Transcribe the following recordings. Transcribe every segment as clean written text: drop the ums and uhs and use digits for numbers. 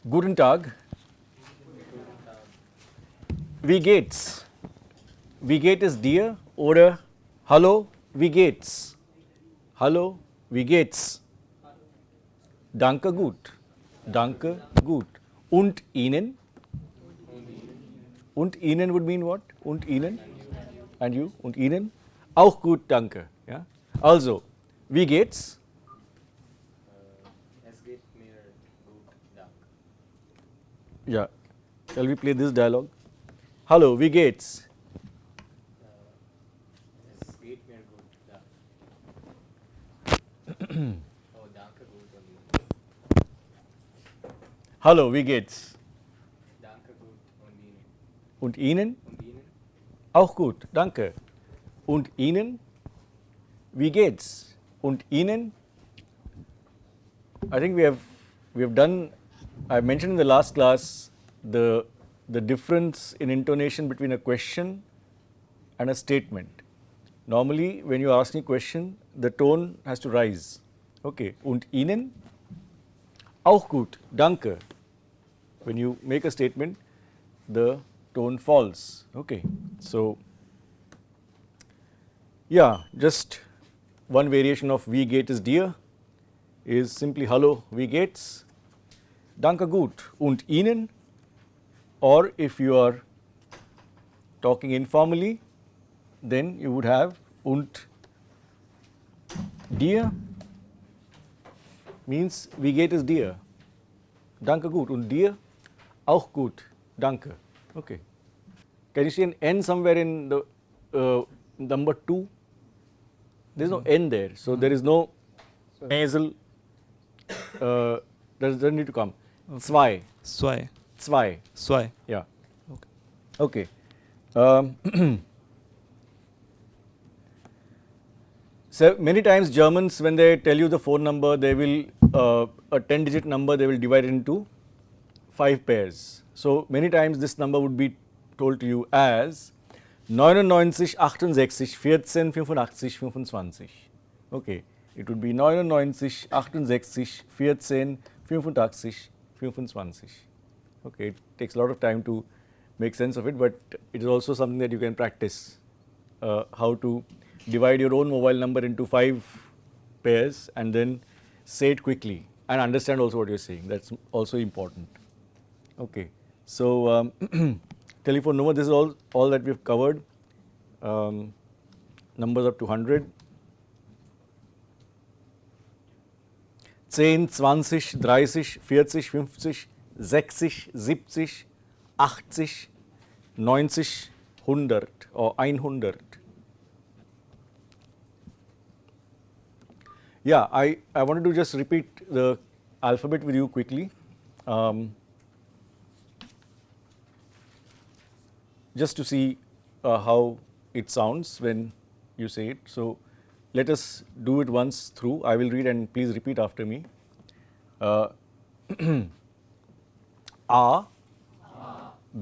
Guten Tag. Wie geht's? Wie geht es dir? Oder Hallo, wie geht's? Hallo, wie geht's? Danke gut. Danke gut. Und Ihnen? Und Ihnen would mean what? Und Ihnen? And you? Und Ihnen? Auch gut, danke. Ja? Also, wie geht's? Es geht mir gut, Dank. Ja. Shall we play this dialogue? Hallo, wie geht's? Es geht mir gut, Dank. Oh, danke gut und Ihnen. Hallo, wie geht's? Danke gut und Ihnen. Und Ihnen? Und Ihnen? Auch gut, danke. Und Ihnen? Wie geht's? Und Ihnen? I think we have done. I mentioned in the last class the difference in intonation between a question and a statement. Normally, when you are asking a question, the tone has to rise. Okay. Und Ihnen? Auch gut, danke. When you make a statement, the tone falls. Okay. So, yeah, just one variation of wie geht es dir is simply Hallo, wie geht's? Danke gut. Und Ihnen? Or if you are talking informally, then you would have und dir means wie geht es dir? Danke gut. Und dir? Auch gut. Danke. Okay. Can you see an N somewhere in the number 2? There is no N there. So, there is no nasal, doesn't need to come. Zwei. Zwei. Zwei. Zwei. Yeah. Okay. Okay. Um, so many times Germans, when they tell you the phone number, they will a 10-digit number, they will divide it into 5 pairs. So many times this number would be told to you as 99, 68, 14, 85, 25. Okay. It would be 99, 68, 14, 85, 25. Okay. It takes a lot of time to make sense of it, but it is also something that you can practice, how to divide your own mobile number into 5 pairs and then say it quickly and understand also what you are saying. That is also important. Okay. So, telephone number, this is all that we have covered. Numbers up to 100. 10, 20, 30, 40, 50, 60, 70, 80, 90, 100 or 100. Yeah, I wanted to just repeat the alphabet with you quickly. Just to see how it sounds when you say it. So, let us do it once through. I will read and please repeat after me. A,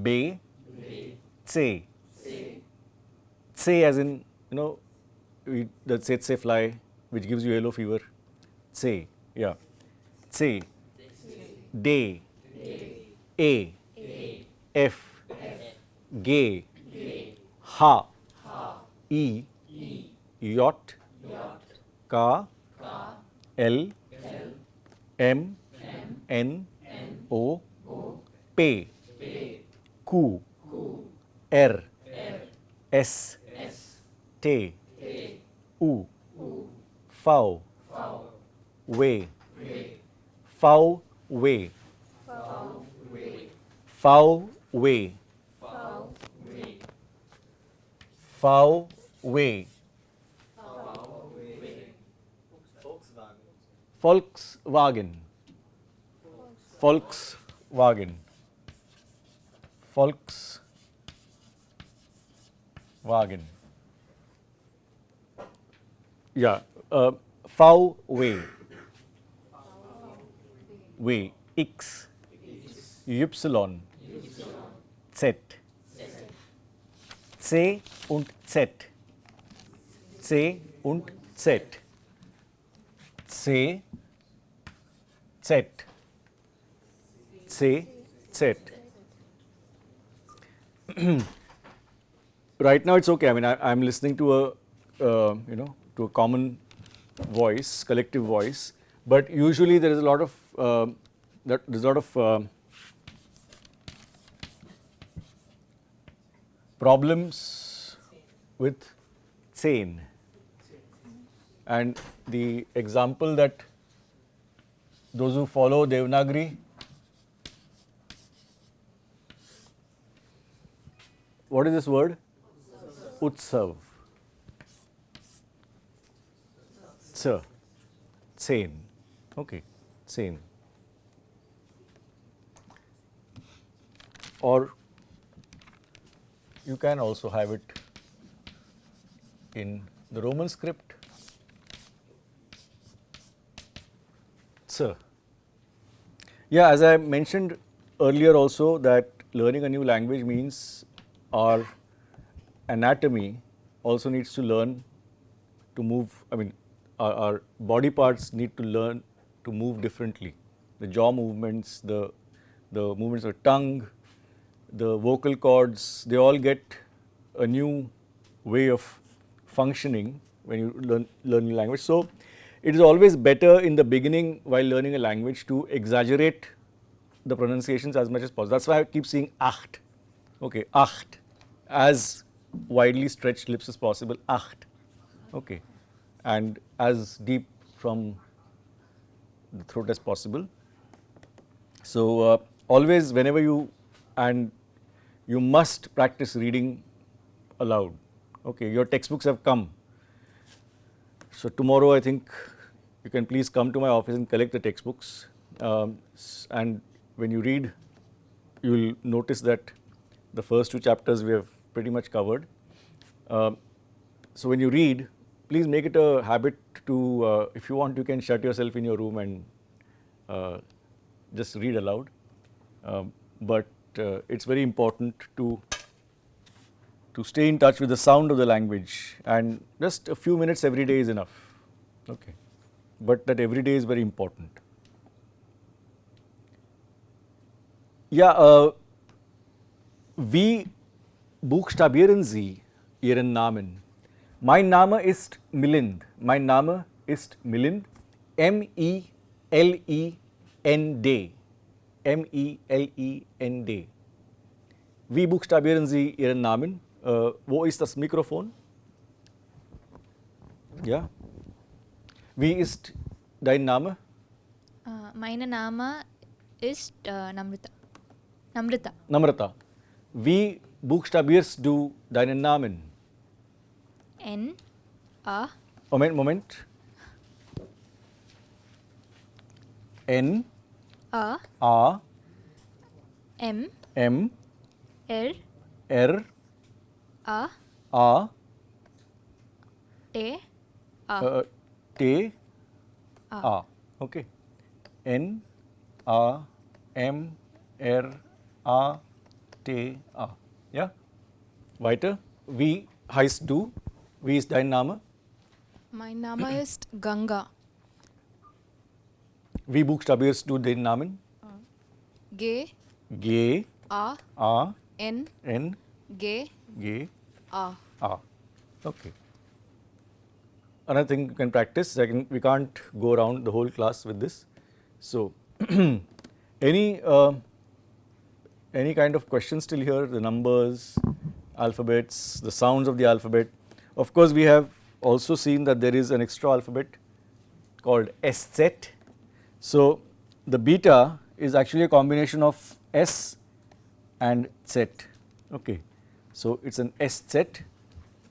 B, C. C as in, the tsetse fly which gives you yellow fever. C, yeah. C, D, A, F, G, H, E, Yacht, K, L, M, N, O, P, Q, R, S, T, U, V, W, V, W, V, W, V, W. Volkswagen. Volkswagen. Volkswagen. Yeah. V, W. W. X. Y. Z. C und Z. C und Z. C, Z, Say, set. Right now it's okay. I mean, I'm listening to a, to a common voice, collective voice. But usually there is a lot of problems with chain. And the example that those who follow Devanagari, what is this word? Utsav. Tsa. Chain. Okay. Chain. Or you can also have it in the Roman script. Tsa. Yeah, as I mentioned earlier also that learning a new language means our anatomy also needs to learn to move, I mean, our body parts need to learn to move differently. The jaw movements, the movements of the tongue, the vocal cords, they all get a new way of functioning when you learn new language. So, it is always better in the beginning while learning a language to exaggerate the pronunciations as much as possible. That's why I keep saying acht. Okay, acht. As widely stretched lips as possible, acht. Okay. And as deep from the throat as possible. So, always whenever you, and you must practice reading aloud. Okay, your textbooks have come. So, tomorrow I think you can please come to my office and collect the textbooks. And when you read, you will notice that the first two chapters we have pretty much covered. So, when you read, please make it a habit to, if you want, you can shut yourself in your room and just read aloud. But it's very important to stay in touch with the sound of the language, and just a few minutes every day is enough. Okay. But that every day is very important. Ja, wie buchstabieren Sie Ihren Namen? Mein Name ist Milind. Mein Name ist Milind. M-I-L-I-N-D. M-I-L-I-N-D. Wie buchstabieren Sie Ihren Namen? Wo ist das Mikrofon? Ja. Wie ist dein Name? Mein Name ist Namrata. Namrata. Namrata. Wie buchstabierst du deinen Namen? N-A. Moment. N A. A M. M R. R A. A T. A. T A. Okay. N A M R A T A. Ja. Weiter. Wie heißt du? Wie ist dein Name? Mein Name ist Ganga. Wie buchstabierst du den Namen? G G A A N N G G A. A. Okay. Another thing you can practice. We can't go around the whole class with this. So, any kind of questions still here? The numbers, alphabets, the sounds of the alphabet. Of course, we have also seen that there is an extra alphabet called SZ. So, the beta is actually a combination of S and Z. Okay. So, it's an SZ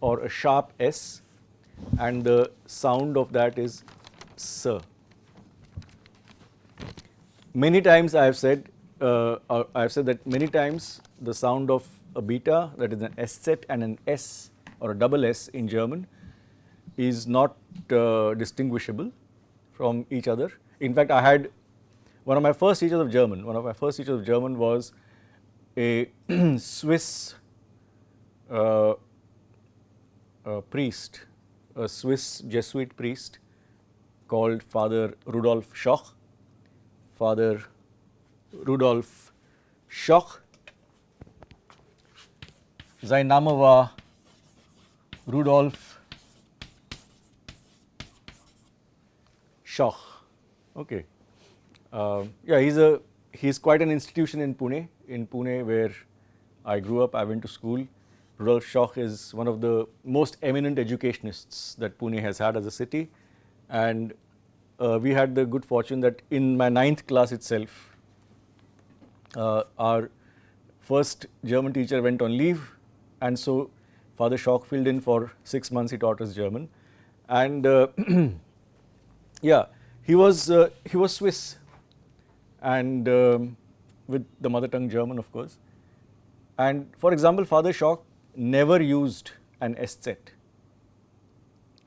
or a sharp S, and the sound of that is S. Many times I have said that many times the sound of a beta, that is an SZ and an S or a double S in German, is not distinguishable from each other. In fact, I had one of my first teachers of German. One of my first teachers of German was a Swiss priest, a Swiss Jesuit priest called Father Rudolf Schoch. Father Rudolf Schoch. Sein Name war Rudolf Schoch. Okay. Yeah, he's quite an institution in Pune. In Pune, where I grew up, I went to school. Rudolf Schoch is one of the most eminent educationists that Pune has had as a city, and we had the good fortune that in my 9th class itself, our first German teacher went on leave, and so Father Schoch filled in for 6 months. He taught us German, and yeah, he was Swiss, and with the mother tongue German, of course. And for example, Father Schoch never used an Eszett.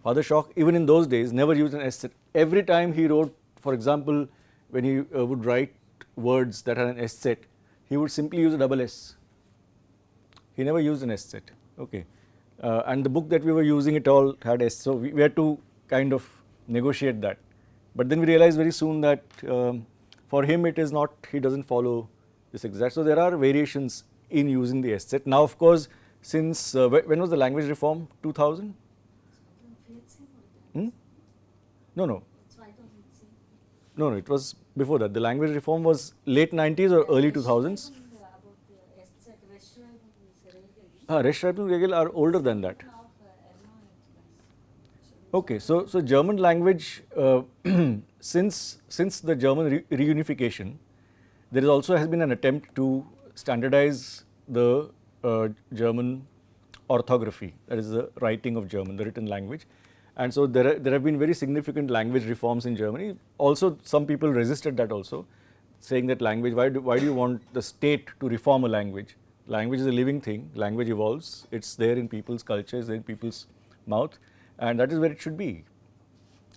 Father Schoch, even in those days, never used an Eszett. Every time he wrote, for example, when he would write words that had an Eszett, he would simply use a double S. He never used an Eszett. Okay. And the book that we were using, it all had S. So we had to kind of negotiate that. But then we realized very soon that for him it is not, he doesn't follow this exact. So there are variations in using the Eszett. Now, of course, since when was the language reform? 2000? Hmm? No, it was before that. The language reform was late 90s or early 2000s. Rechtschreibungsregel are older than that. Okay, so German language, since the German reunification, there also has been an attempt to standardize the German orthography, that is the writing of German, the written language. And so there have been very significant language reforms in Germany. Also, some people resisted that also, saying that language, why do you want the state to reform a language? Language is a living thing, language evolves, it's there in people's culture, it's there in people's mouth, and that is where it should be.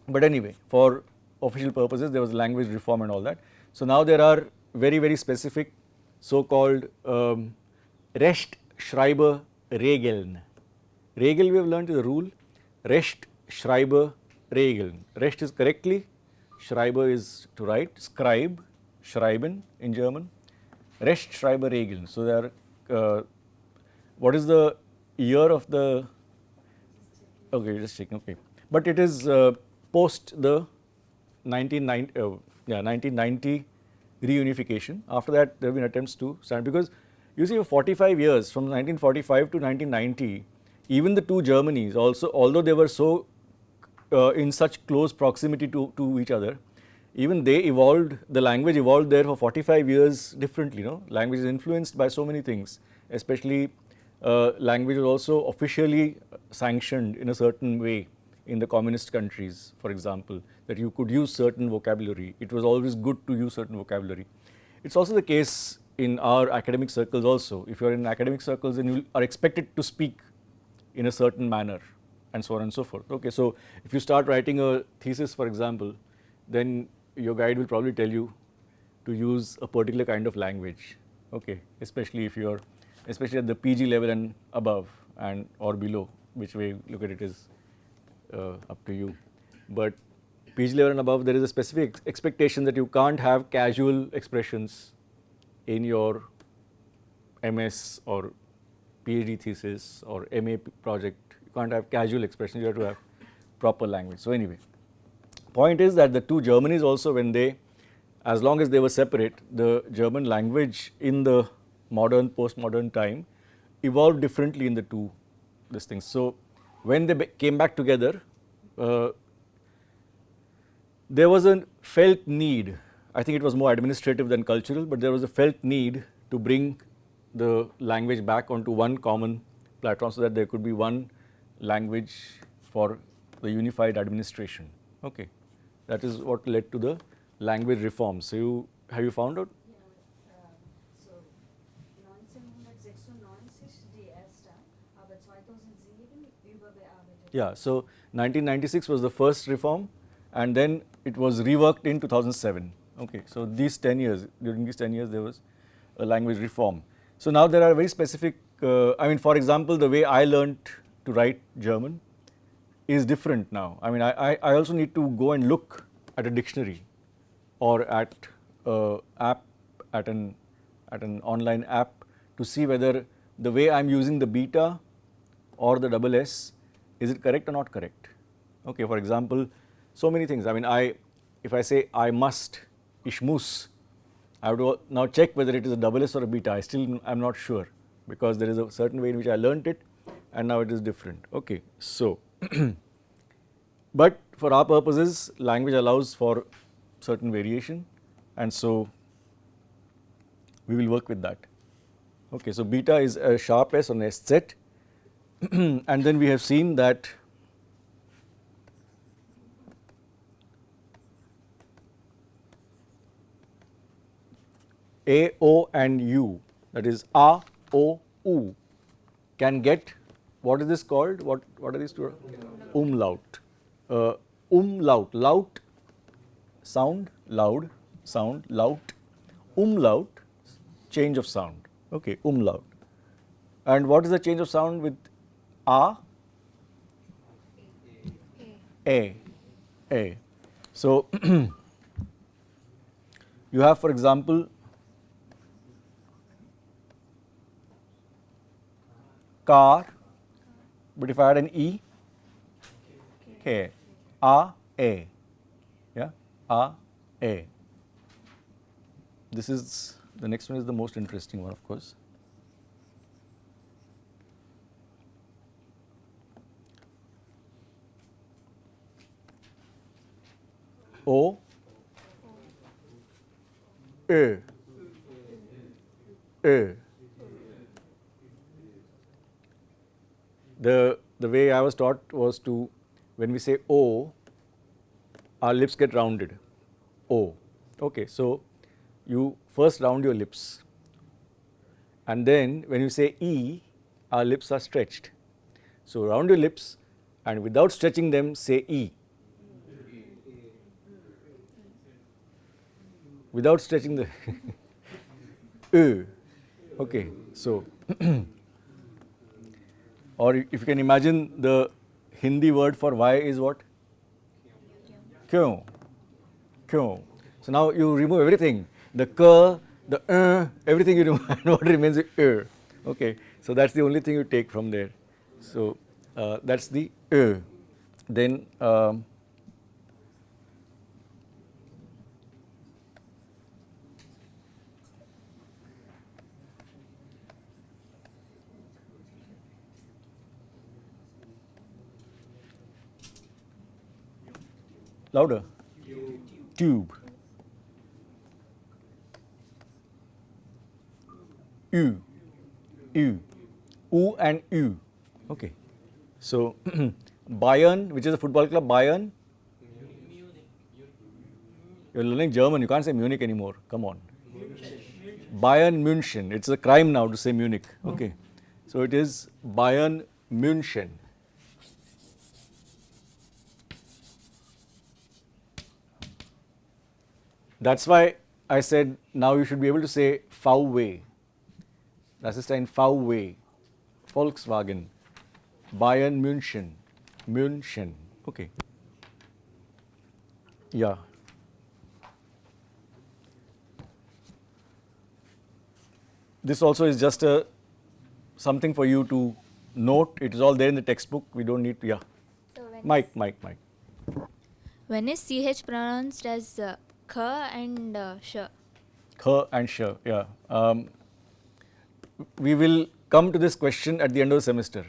But anyway, for official purposes, there was language reform and all that. So now there are very, very specific so-called Rechtschreiberregeln. Regel we have learned is a rule. Rechtschreiberregeln. Recht is correctly, Schreiber is to write, scribe, schreiben in German. Rechtschreiberregeln. So there are, what is the year of the, okay, just checking, okay. But it is post the 1990 reunification. After that, there have been attempts to stand, because you see, for 45 years, from 1945 to 1990, even the two Germanys also, although they were so in such close proximity to each other, even they evolved, the language evolved there for 45 years differently. Language is influenced by so many things, especially language is also officially sanctioned in a certain way in the communist countries, for example, that you could use certain vocabulary. It was always good to use certain vocabulary. It's also the case in our academic circles also. If you are in academic circles, then you are expected to speak in a certain manner, and so on and so forth. Okay, so if you start writing a thesis, for example, then your guide will probably tell you to use a particular kind of language. Okay, especially if you are, especially at the PG level and above, and or below, which way you look at it is up to you. But PG level and above, there is a specific expectation that you can't have casual expressions in your MS or PhD thesis or MA project. You can't have casual expressions, you have to have proper language. So anyway, point is that the two Germanys also, when they, as long as they were separate, the German language in the modern, postmodern time evolved differently in the two these things. So when they came back together, there was a felt need, I think it was more administrative than cultural, but there was a felt need to bring the language back onto one common platform so that there could be one language for the unified administration. Okay, that is what led to the language reform. So have you found out? So 1996 die erste, aber 2007 überbearbeitet. Yeah, so 1996 was the first reform, and then it was reworked in 2007. Okay, so these 10 years, during these 10 years there was a language reform. So now there are very specific, I mean, for example, the way I learned to write German is different now. I mean, I also need to go and look at a dictionary or at at an online app to see whether the way I am using the beta or the double S, is it correct or not correct? Okay, for example, so many things. I mean, if I say I must, ich muss, I have to now check whether it is a double S or a beta. I still am not sure, because there is a certain way in which I learnt it and now it is different. Okay, so but for our purposes, language allows for certain variation, and so we will work with that. Okay, so beta is a sharp S on SZ, and then we have seen that A, O and U, that is A, O, U, can get, what is this called? What are these two? Umlaut. Umlaut, laut, sound, loud, sound, laut, umlaut, change of sound. Okay, umlaut. And what is the change of sound with A? A. A. So, you have, for example, car, but if I add an E, K, A, A, yeah, A, A. This is, the next one is the most interesting one, of course. O, A, A. The way I was taught was to, when we say O, our lips get rounded. O. Okay, so you first round your lips, and then when you say E, our lips are stretched. So round your lips, and without stretching them, say E. Without stretching the E. Okay, so or if you can imagine, the Hindi word for Y is what? Kyun. Kyun. So now you remove everything, the K, the everything you remove, and what remains is Okay, so that's the only thing you take from there. So that's the Then louder. Tube. U. U. U and U. Okay. So Bayern, which is a football club, Bayern. You're learning German, you can't say Munich anymore. Come on. Bayern München. It's a crime now to say Munich. Okay. So it is Bayern München. That's why I said now you should be able to say VW. Das ist ein VW. Volkswagen. Bayern München. München. Okay. Yeah. This also is just a something for you to note. It is all there in the textbook. We don't need to, yeah. So Mike. when is CH pronounced as K and Sh? K and Sh, yeah. We will come to this question at the end of the semester.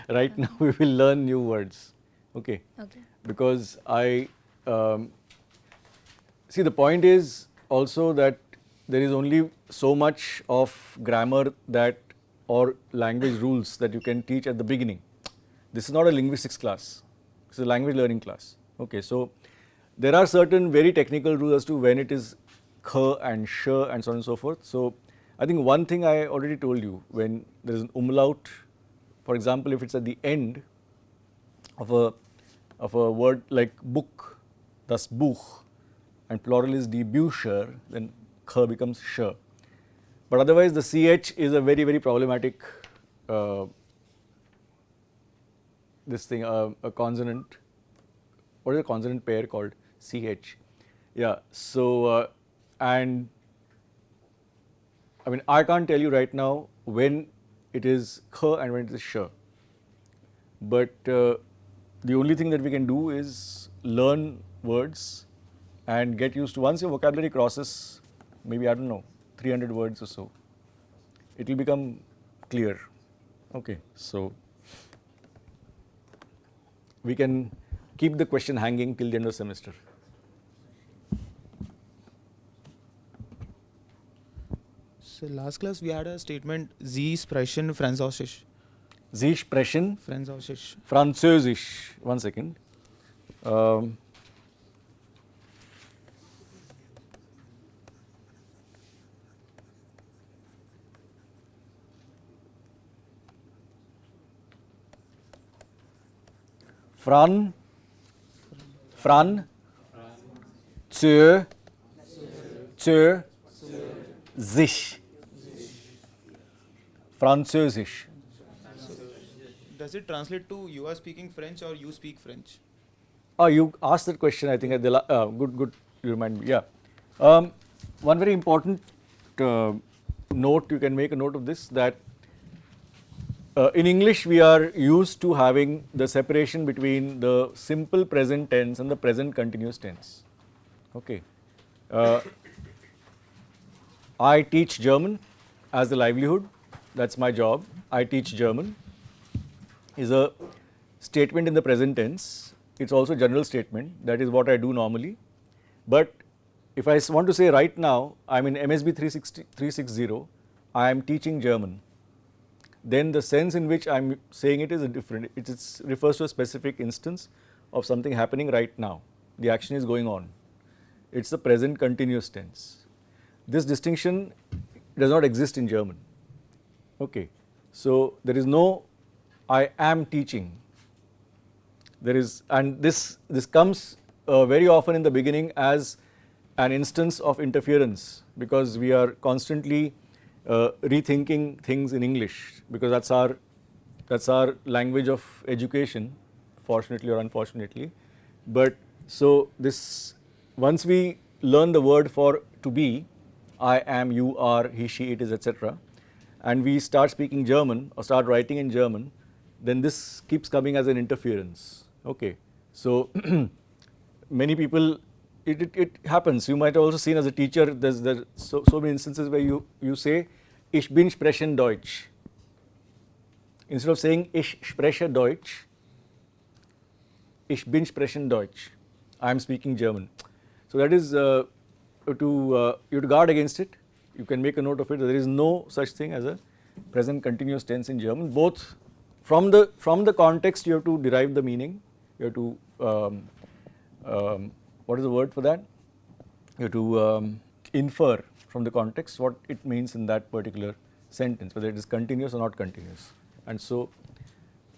Right now we will learn new words. Okay. Okay. Because I see, the point is also that there is only so much of grammar that or language rules that you can teach at the beginning. This is not a linguistics class. This is a language learning class. Okay, so there are certain very technical rules as to when it is K and Sh and so on and so forth. So I think one thing I already told you, when there is an umlaut, for example, if it's at the end of a word like book, thus Buch, and plural is die Bücher, then K becomes Sh. But otherwise the CH is a very, very problematic this thing, a consonant. What is a consonant pair called? CH. Yeah, so and I mean, I can't tell you right now when it is kh and when it is sh. But the only thing that we can do is learn words and get used to. Once your vocabulary crosses, maybe I don't know, 300 words or so, it will become clear. Okay, so we can keep the question hanging till the end of the semester. So last class we had a statement Sie sprechen Französisch. Sie sprechen Französisch. Französisch. One second. Fran, Zö, sich. Französisch. Does it translate to you are speaking French or you speak French? Oh, you asked that question, I think, at the good, you remind me, yeah. One very important note, you can make a note of this, that in English we are used to having the separation between the simple present tense and the present continuous tense. Okay. I teach German as a livelihood, that's my job. I teach German is a statement in the present tense. It's also a general statement, that is what I do normally. But if I want to say right now, I'm in MSB 360, I am teaching German, then the sense in which I'm saying it is a different, it refers to a specific instance of something happening right now. The action is going on. It's the present continuous tense. This distinction does not exist in German. Okay. So there is no I am teaching. There is, and this comes very often in the beginning as an instance of interference, because we are constantly rethinking things in English, because that's our language of education, fortunately or unfortunately. But so this, once we learn the word for to be, I am, you are, he, she, it is, etc., and we start speaking German or start writing in German, then this keeps coming as an interference. Okay, so many people, it happens. You might have also seen as a teacher, there's so many instances where you say, ich bin sprechen Deutsch. Instead of saying, ich spreche Deutsch, ich bin sprechen Deutsch. I am speaking German. So that is, you have to guard against it. You can make a note of it. There is no such thing as a present continuous tense in German. Both from the context you have to derive the meaning. You have to, what is the word for that? You have to infer from the context what it means in that particular sentence, whether it is continuous or not continuous. And so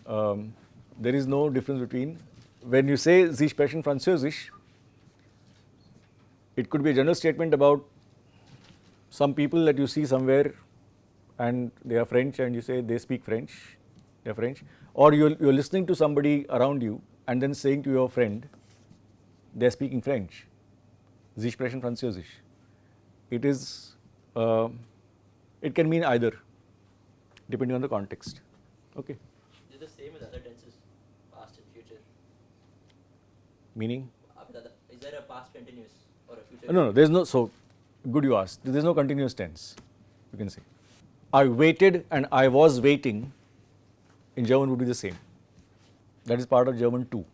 there is no difference between, when you say Sie sprechen Französisch, it could be a general statement about some people that you see somewhere and they are French and you say they speak French, they are French, or you're listening to somebody around you and then saying to your friend, they are speaking French. Sie sprechen Französisch. It is, it can mean either, depending on the context. Okay. Is it the same with other tenses, past and future? Meaning? Is there a past continuous or a future? No, there is no, so good you asked, there is no continuous tense, you can say. I waited and I was waiting in German would be the same. That is part of German too.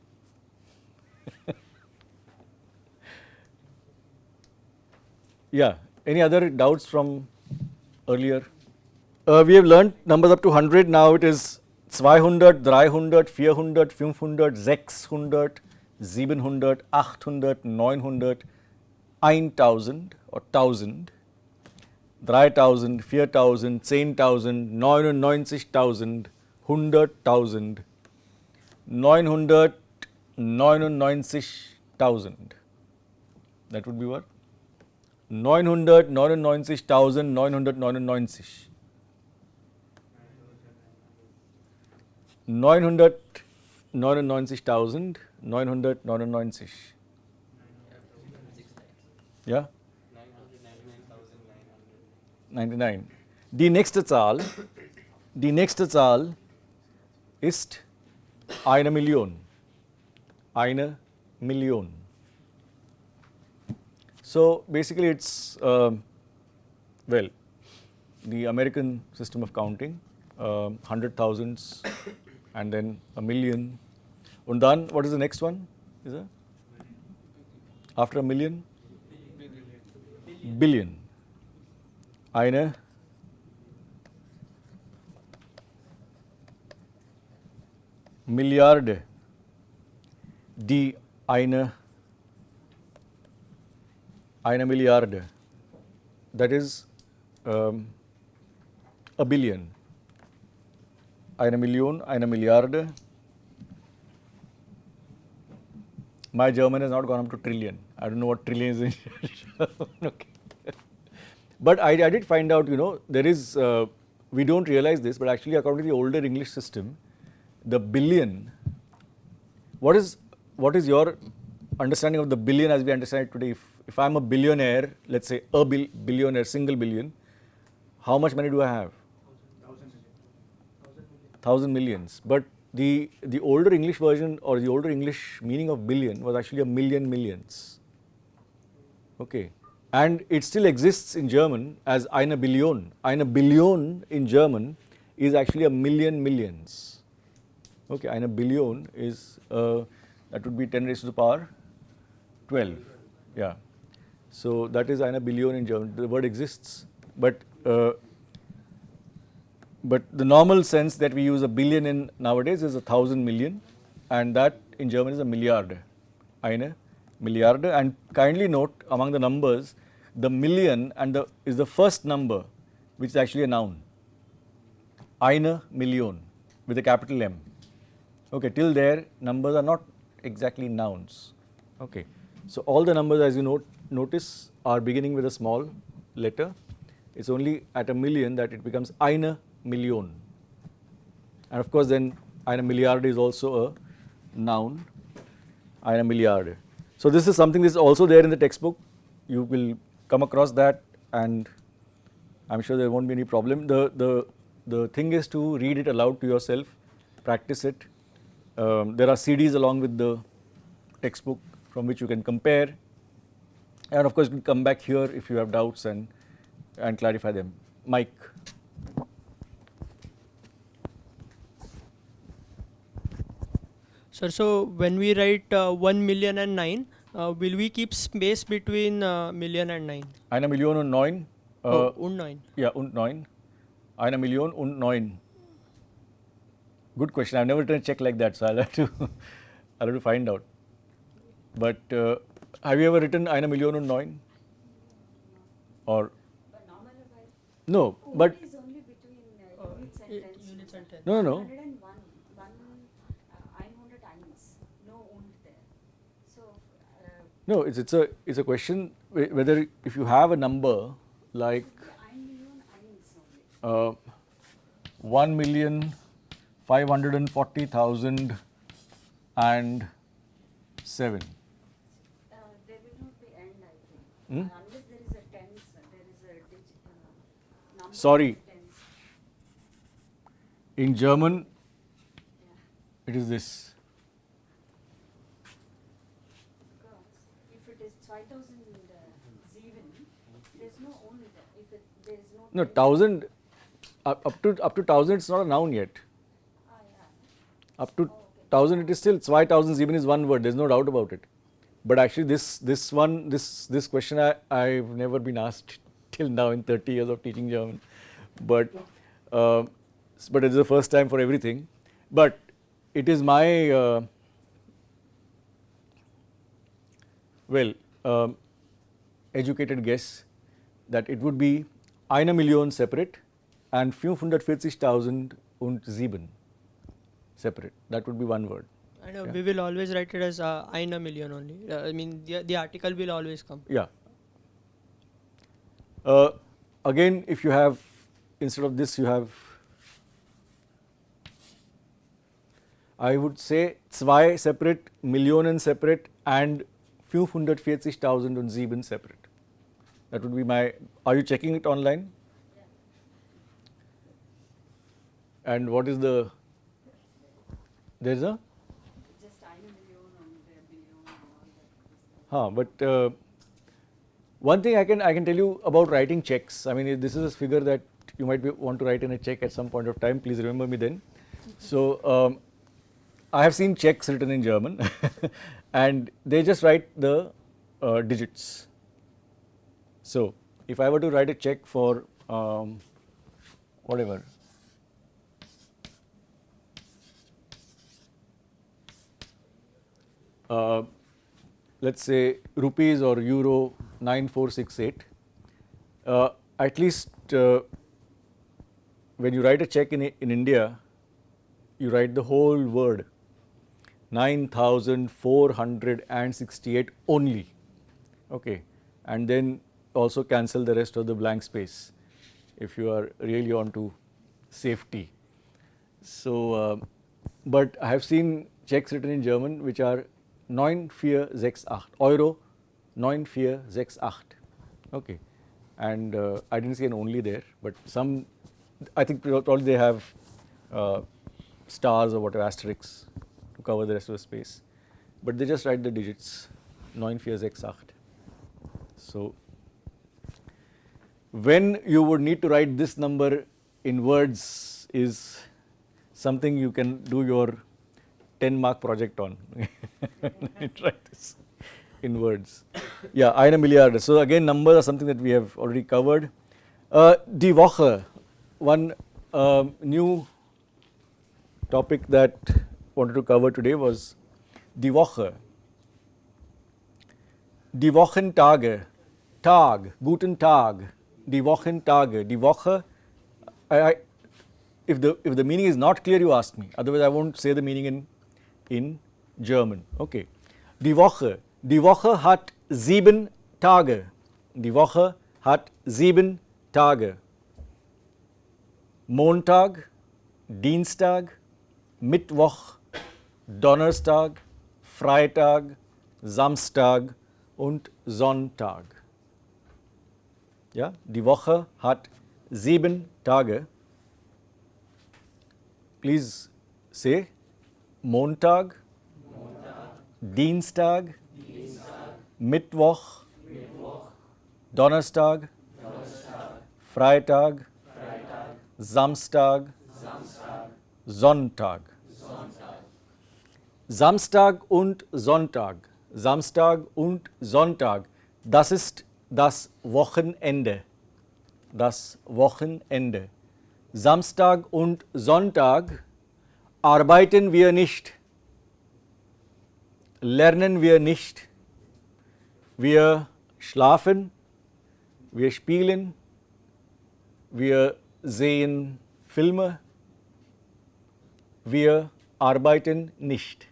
Yeah, any other doubts from earlier? We have learned numbers up to 100, now it is 200, 300, 400, 500, 600, 700, 800, 900, 1000 or 1000, 3000, 4000, 10,000, 99,000, 100,000, 999,000. That would be what? 999,999. 999,999. Yeah? 999,999. 99. Die nächste Zahl ist eine Million. Eine Million. So basically it's, well, the American system of counting, 100,000s and then a million. And then what is the next one? Is it? After a million? Billion. Eine Milliarde. Die eine Milliarde. That is a billion. Eine Million, eine Milliarde. My German has not gone up to trillion. I don't know what trillion is in okay. But I did find out, there is, we don't realize this, but actually according to the older English system, the billion, what is your understanding of the billion as we understand it today? If I'm a billionaire, let's say a billionaire, single billion, how much money do I have? 1,000 millions. But the older English version or the older English meaning of billion was actually a million millions. Okay. And it still exists in German as eine Billion. Eine Billion in German is actually a million millions. Okay, eine Billion is, that would be 10 raised to the power 12. Yeah. So that is eine Billion in German. The word exists, but the normal sense that we use a billion in nowadays is 1,000 million, and that in German is a Milliarde. Eine Milliarde. And kindly note, among the numbers, the million is the first number, which is actually a noun. Eine Million with a capital M. Okay, till there numbers are not exactly nouns. Okay, so all the numbers, as you notice, are beginning with a small letter. It's only at a million that it becomes eine Million. And of course then eine Milliarde is also a noun. Eine Milliarde. So this is something that is also there in the textbook. You will come across that, and I'm sure there won't be any problem. The thing is to read it aloud to yourself, practice it. There are CDs along with the textbook from which you can compare, and of course you can come back here if you have doubts and clarify them. Mike. Sir, so when we write 1 million and 9, will we keep space between million and 9? Eine Million und 9. Und 9. Yeah, und 9. Eine Million und 9. Good question. I've never done a check like that, so I'll have to find out. But have you ever written eine Million und 9? Or But normalerweise, no? But is only between units and tens. no. 101, 101, no und there. So, No, it's a question whether if you have a number like 1,540,007. there will not be end, I think. Unless there is a tens, there is a number. Sorry. of tens. In German, it is this. Because if it is 2007, there is no und. If there is no. No, tens. 1,000 up to 1,000. It's not a noun yet. Yeah. Up to 1,000, it is still 2,007 is one word. There's no doubt about it. But actually, this question I've never been asked till now in 30 years of teaching German. But it's the first time for everything. But it is my educated guess that it would be eine Million separate and 540.007 separate. That would be one word. I know Yeah. we will always write it as eine Million only. I mean, the article will always come. Yeah. Again, if you have, instead of this, you have, I would say, zwei separate, Millionen separate, and 540.007 separate. That would be my, are you checking it online? And what is the, there is a, Just eine Million und der Billion and all that. but one thing I can tell you about writing checks. I mean, this is a figure that you might want to write in a check at some point of time. Please remember me then. So I have seen checks written in German, and they just write the digits. So if I were to write a check for whatever, let's say rupees or euro 9468, at least when you write a check in India, you write the whole word 9,468 only, okay, and then also cancel the rest of the blank space if you are really on to safety. So, but I have seen checks written in German which are 9468 Euro 9468, okay, and I didn't see an only there, but some, I think probably they have stars or whatever, asterisks to cover the rest of the space, but they just write the digits 9468. So when you would need to write this number in words is something you can do your 10-mark project on. Try this in words. Yeah, eine Milliarde. So again, numbers are something that we have already covered. Die Woche, one new topic that wanted to cover today was die Woche. Die Wochentage, Tag, guten Tag, die Wochentage, die Woche. If the meaning is not clear, you ask me. Otherwise, I won't say the meaning in German. Okay. Die Woche hat 7 Tage. Die Woche hat 7 Tage. Montag, Dienstag, Mittwoch, Donnerstag, Freitag, Samstag und Sonntag. Ja, die Woche hat 7 Tage. Please say Montag, Dienstag, Mittwoch, Donnerstag, Freitag, Samstag, Sonntag. Samstag und Sonntag. Samstag und Sonntag. Das ist das Wochenende. Das Wochenende. Samstag und Sonntag arbeiten wir nicht, lernen wir nicht, wir schlafen, wir spielen, wir sehen Filme, wir arbeiten nicht.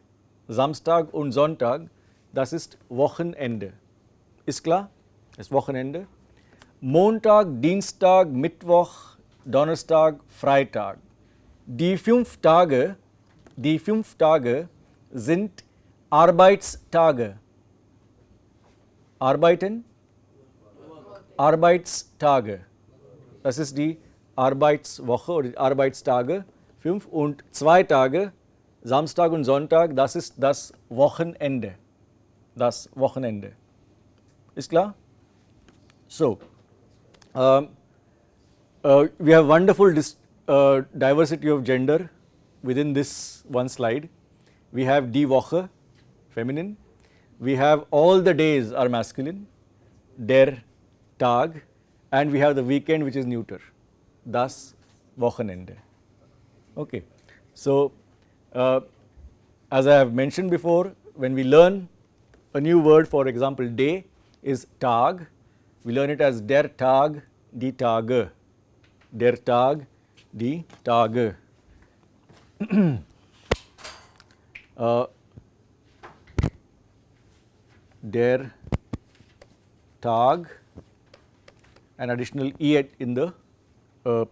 Samstag und Sonntag, das ist Wochenende. Ist klar? Das ist Wochenende. Montag, Dienstag, Mittwoch, Donnerstag, Freitag. Die 5 Tage sind Arbeitstage. Arbeiten? Arbeitstage. Das ist die Arbeitswoche oder die Arbeitstage. 5 und 2 Tage, Samstag und Sonntag, das ist das Wochenende. Das Wochenende. Ist klar? So, we have wonderful diversity of gender within this one slide. We have die Woche, feminine. We have all the days are masculine, der Tag, and we have the weekend which is neuter, das Wochenende. Okay. So, as I have mentioned before, when we learn a new word, for example, day is Tag, we learn it as der Tag, die Tage. Der Tag, die Tage. Der Tag, an additional E in the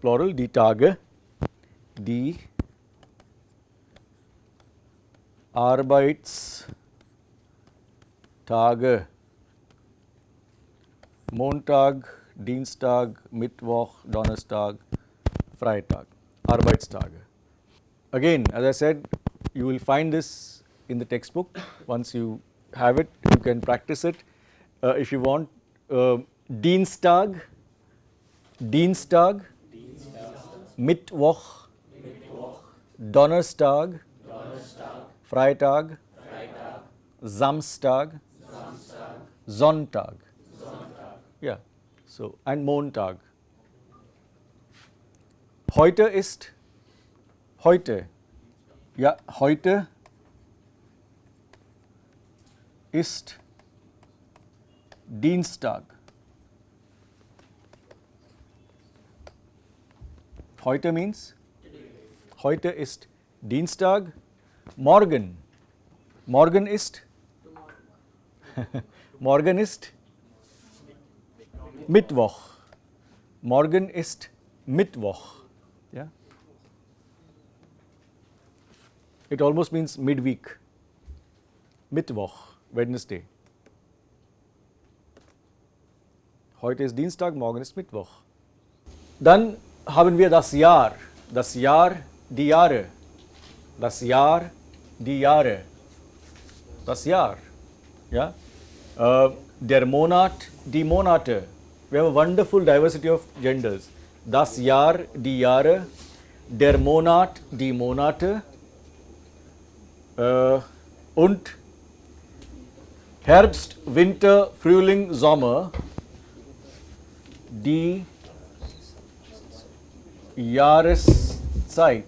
plural, die Tage, die Arbeitstage, Montag, Dienstag, Mittwoch, Donnerstag, Freitag, Arbeitstage. again, as I said, you will find this in the textbook. Once you have it, you can practice it. If you want, Dienstag, Dienstag, Mittwoch, Donnerstag, Freitag, Samstag, Sonntag. Yeah, so and Montag. Heute ist, heute, ja, heute ist Dienstag. Heute means heute ist Dienstag. Morgen. Morgen ist morgen ist Mittwoch. Morgen ist Mittwoch. Yeah. It almost means midweek. Mittwoch, Wednesday. Heute ist Dienstag, morgen ist Mittwoch. Dann haben wir das Jahr, die Jahre, das Jahr, die Jahre, das Jahr, ja, der Monat, die Monate. We have a wonderful diversity of genders. Das Jahr, die Jahre, der Monat, die Monate und Herbst, Winter, Frühling, Sommer, die Jahreszeit,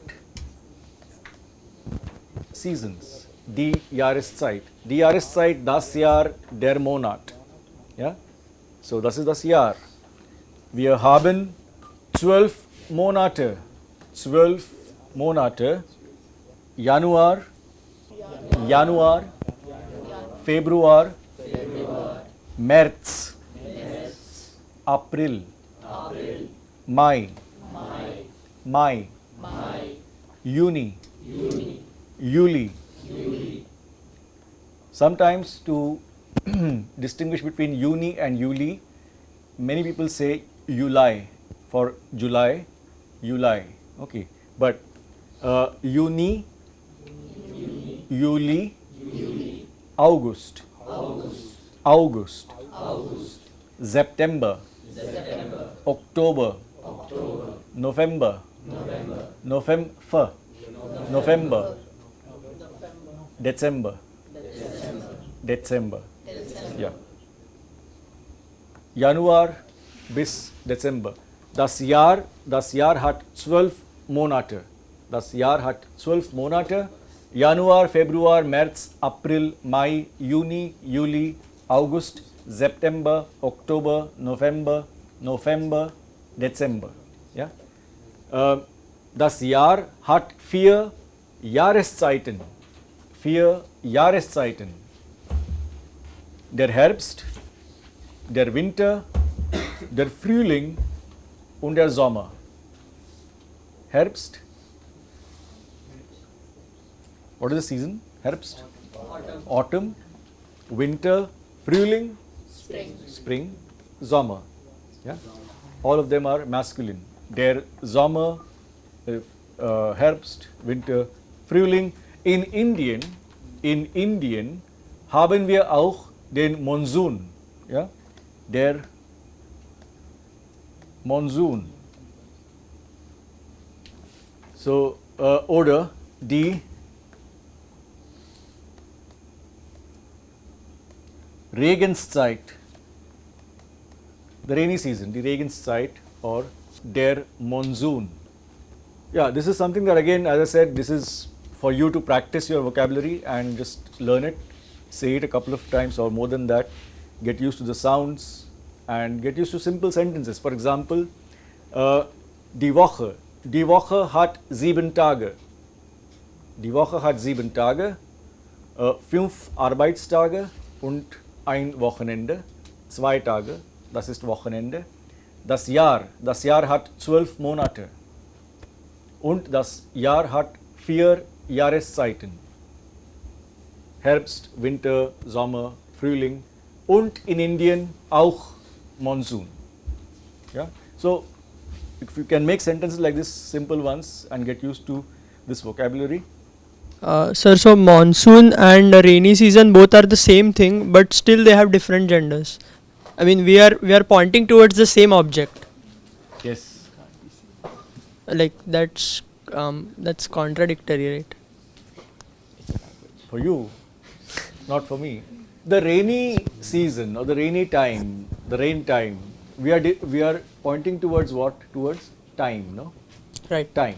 Seasons, die Jahreszeit. Die Jahreszeit, das Jahr, der Monat. Ja? So, das ist das Jahr. Wir haben 12 Monate. 12 Monate. Januar, Januar, Februar, März, April, Mai, Juni, Juli. Sometimes to distinguish between Juni and Juli, many people say July for July, July. Okay, but Juni, Juli, August, August, September, October, November, November, December, yeah. Januar bis Dezember. Das Jahr hat 12 Monate. Das Jahr hat 12 Monate. Januar, Februar, März, April, Mai, Juni, Juli, August, September, Oktober, November, Dezember. Ja? Das Jahr hat 4 Jahreszeiten. 4 Jahreszeiten. Der Herbst, der Winter, der Frühling und der Sommer. Herbst. What is the season? Herbst, autumn, winter, Frühling, spring, Sommer. Yeah? All of them are masculine. Der Sommer, Herbst, Winter, Frühling. In Indien haben wir auch den Monsun. Ja? Der Monsun. So, oder die Regenszeit, the rainy season, die Regenszeit or der Monsoon. Yeah, this is something that again, as I said, this is for you to practice your vocabulary and just learn it, say it a couple of times or more than that, get used to the sounds and get used to simple sentences. For example, die Woche hat 7 Tage. Die Woche hat 7 Tage, 5 Arbeitstage und ein Wochenende, 2 Tage, das ist Wochenende. Das Jahr hat 12 Monate und das Jahr hat 4 Jahreszeiten. Herbst, Winter, Sommer, Frühling und in Indien auch Monsoon. Yeah? So, if you can make sentences like this, simple ones, and get used to this vocabulary? Sir, so monsoon and rainy season both are the same thing, but still they have different genders. I mean, we are pointing towards the same object. Yes. Like that's contradictory, right? For you, not for me. The rainy season or the rainy time, the rain time, we are pointing towards what? Towards time, no? Right. Time.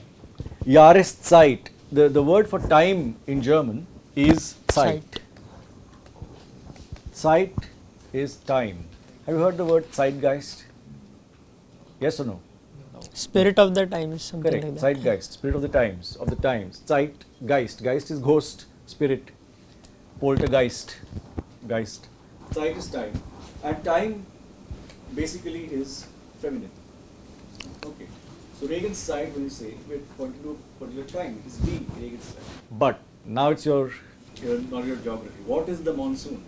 Jahreszeit. The word for time in German is Zeit. Zeit is time. Have you heard the word Zeitgeist? Yes or no? Spirit of the times, something Correct. like that. Zeitgeist, spirit of the times, of the times. Zeitgeist. Geist is ghost, spirit. Poltergeist, geist. Zeit is time. And time basically is feminine. Okay. So Regenzeit, when you say, we're pointing to a particular time, it is the Regenzeit. But now it's your geography. What is the monsoon?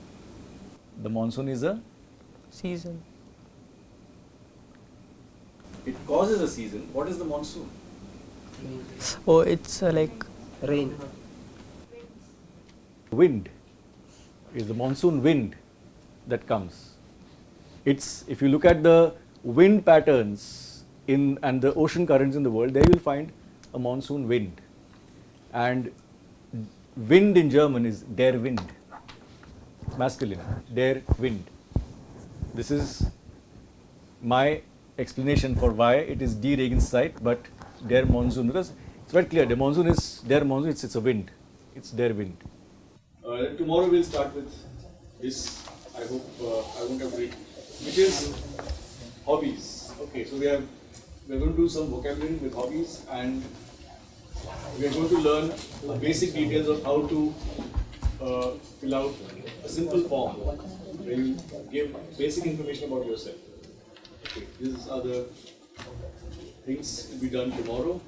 The monsoon is a, Season. it causes a season. What is the monsoon? Oh, it's like Rain. Wind is the monsoon wind that comes. It's, if you look at the wind patterns and the ocean currents in the world, there you will find a monsoon wind. And wind in German is der Wind. It's masculine. Der Wind. This is my explanation for why it is die Regenzeit but der Monsoon, because it's very clear. The monsoon is der Monsoon. It's a wind. It's der Wind. Tomorrow we'll start with this. I hope I won't have read, which is hobbies. Okay, so we're going to do some vocabulary with hobbies, and we are going to learn the basic details of how to fill out a simple form where you give basic information about yourself. Okay, these are the things to be done tomorrow.